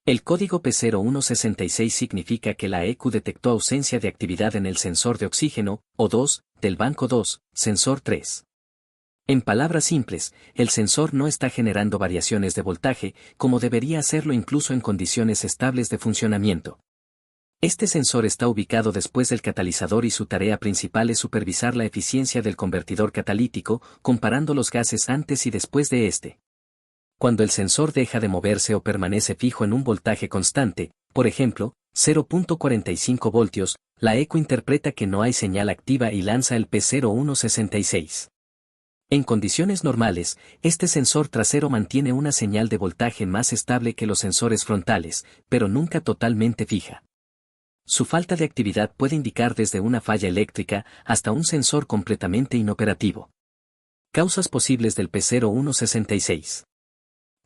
El código P0166 significa que la ECU detectó ausencia de actividad en el sensor de oxígeno, O2, del banco 2, sensor 3. En palabras simples, el sensor no está generando variaciones de voltaje, como debería hacerlo incluso en condiciones estables de funcionamiento. Este sensor está ubicado después del catalizador y su tarea principal es supervisar la eficiencia del convertidor catalítico, comparando los gases antes y después de este. Cuando el sensor deja de moverse o permanece fijo en un voltaje constante, por ejemplo, 0.45 voltios, la ECU interpreta que no hay señal activa y lanza el P0166. En condiciones normales, este sensor trasero mantiene una señal de voltaje más estable que los sensores frontales, pero nunca totalmente fija. Su falta de actividad puede indicar desde una falla eléctrica hasta un sensor completamente inoperativo. Causas posibles del P0166.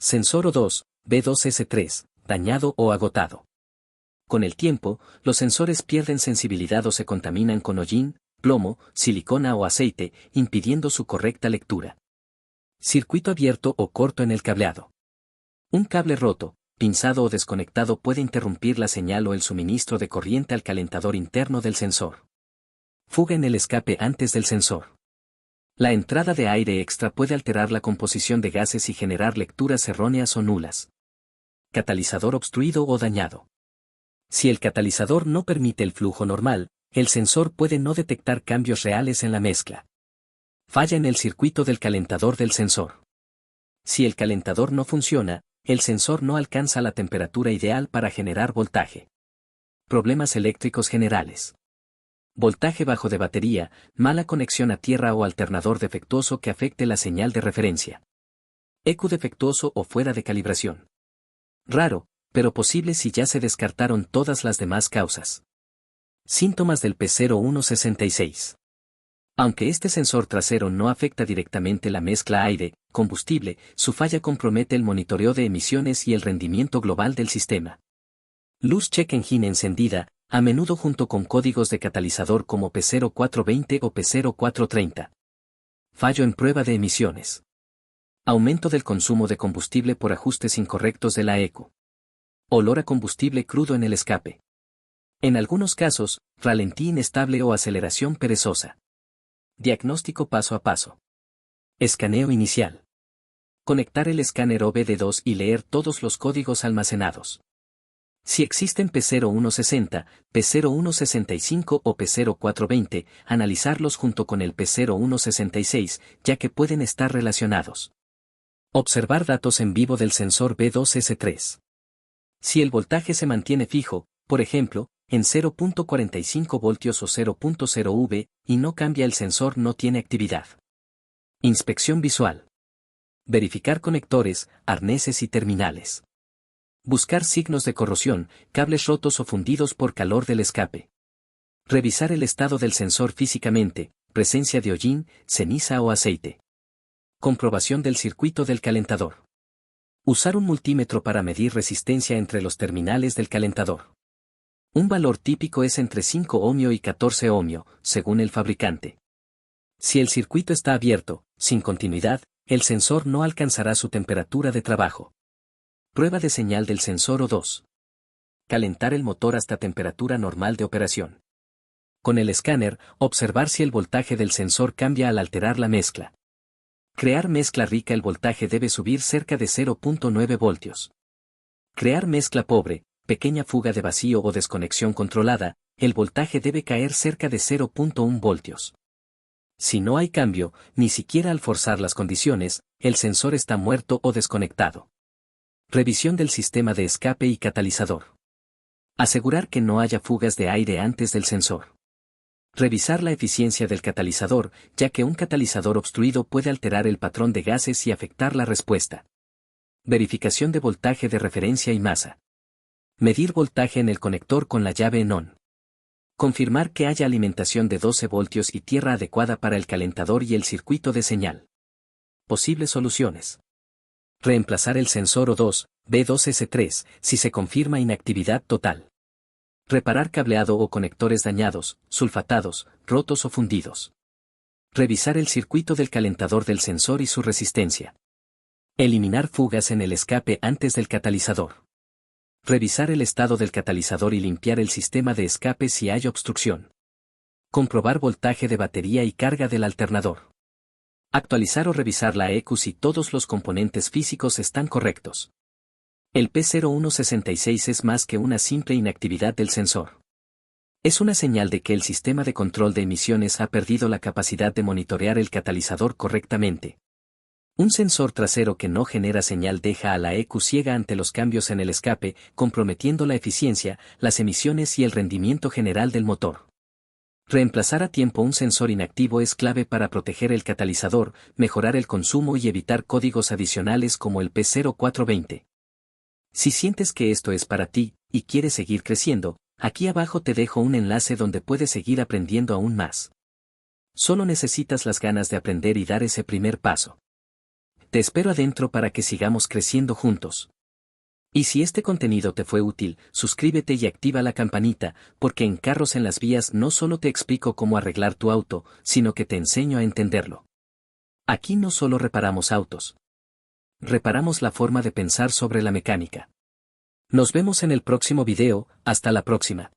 Sensor O2, B2S3, dañado o agotado. Con el tiempo, los sensores pierden sensibilidad o se contaminan con hollín, plomo, silicona o aceite, impidiendo su correcta lectura. Circuito abierto o corto en el cableado. Un cable roto, pinzado o desconectado puede interrumpir la señal o el suministro de corriente al calentador interno del sensor. Fuga en el escape antes del sensor. La entrada de aire extra puede alterar la composición de gases y generar lecturas erróneas o nulas. Catalizador obstruido o dañado. Si el catalizador no permite el flujo normal, el sensor puede no detectar cambios reales en la mezcla. Falla en el circuito del calentador del sensor. Si el calentador no funciona, el sensor no alcanza la temperatura ideal para generar voltaje. Problemas eléctricos generales. Voltaje bajo de batería, mala conexión a tierra o alternador defectuoso que afecte la señal de referencia. ECU defectuoso o fuera de calibración. Raro, pero posible si ya se descartaron todas las demás causas. Síntomas del P0166. Aunque este sensor trasero no afecta directamente la mezcla aire-combustible, su falla compromete el monitoreo de emisiones y el rendimiento global del sistema. Luz check engine encendida, a menudo junto con códigos de catalizador como P0420 o P0430. Fallo en prueba de emisiones. Aumento del consumo de combustible por ajustes incorrectos de la ECU. Olor a combustible crudo en el escape. En algunos casos, ralentí inestable o aceleración perezosa. Diagnóstico paso a paso. Escaneo inicial. Conectar el escáner OBD2 y leer todos los códigos almacenados. Si existen P0160, P0165 o P0420, analizarlos junto con el P0166, ya que pueden estar relacionados. Observar datos en vivo del sensor B2S3. Si el voltaje se mantiene fijo, por ejemplo, en 0.45 voltios o 0.0 V, y no cambia el sensor no tiene actividad. Inspección visual. Verificar conectores, arneses y terminales. Buscar signos de corrosión, cables rotos o fundidos por calor del escape. Revisar el estado del sensor físicamente, presencia de hollín, ceniza o aceite. Comprobación del circuito del calentador. Usar un multímetro para medir resistencia entre los terminales del calentador. Un valor típico es entre 5 ohmio y 14 ohmio, según el fabricante. Si el circuito está abierto, sin continuidad, el sensor no alcanzará su temperatura de trabajo. Prueba de señal del sensor O2. Calentar el motor hasta temperatura normal de operación. Con el escáner, observar si el voltaje del sensor cambia al alterar la mezcla. Crear mezcla rica. El voltaje debe subir cerca de 0.9 voltios. Crear mezcla pobre, pequeña fuga de vacío o desconexión controlada, el voltaje debe caer cerca de 0.1 voltios. Si no hay cambio, ni siquiera al forzar las condiciones, el sensor está muerto o desconectado. Revisión del sistema de escape y catalizador. Asegurar que no haya fugas de aire antes del sensor. Revisar la eficiencia del catalizador, ya que un catalizador obstruido puede alterar el patrón de gases y afectar la respuesta. Verificación de voltaje de referencia y masa. Medir voltaje en el conector con la llave en on. Confirmar que haya alimentación de 12 voltios y tierra adecuada para el calentador y el circuito de señal. Posibles soluciones. Reemplazar el sensor O2, B2S3, si se confirma inactividad total. Reparar cableado o conectores dañados, sulfatados, rotos o fundidos. Revisar el circuito del calentador del sensor y su resistencia. Eliminar fugas en el escape antes del catalizador. Revisar el estado del catalizador y limpiar el sistema de escape si hay obstrucción. Comprobar voltaje de batería y carga del alternador. Actualizar o revisar la ECU si todos los componentes físicos están correctos. El P0166 es más que una simple inactividad del sensor. Es una señal de que el sistema de control de emisiones ha perdido la capacidad de monitorear el catalizador correctamente. Un sensor trasero que no genera señal deja a la ECU ciega ante los cambios en el escape, comprometiendo la eficiencia, las emisiones y el rendimiento general del motor. Reemplazar a tiempo un sensor inactivo es clave para proteger el catalizador, mejorar el consumo y evitar códigos adicionales como el P0420. Si sientes que esto es para ti, y quieres seguir creciendo, aquí abajo te dejo un enlace donde puedes seguir aprendiendo aún más. Solo necesitas las ganas de aprender y dar ese primer paso. Te espero adentro para que sigamos creciendo juntos. Y si este contenido te fue útil, suscríbete y activa la campanita, porque en Carros en las Vías no solo te explico cómo arreglar tu auto, sino que te enseño a entenderlo. Aquí no solo reparamos autos. Reparamos la forma de pensar sobre la mecánica. Nos vemos en el próximo video, hasta la próxima.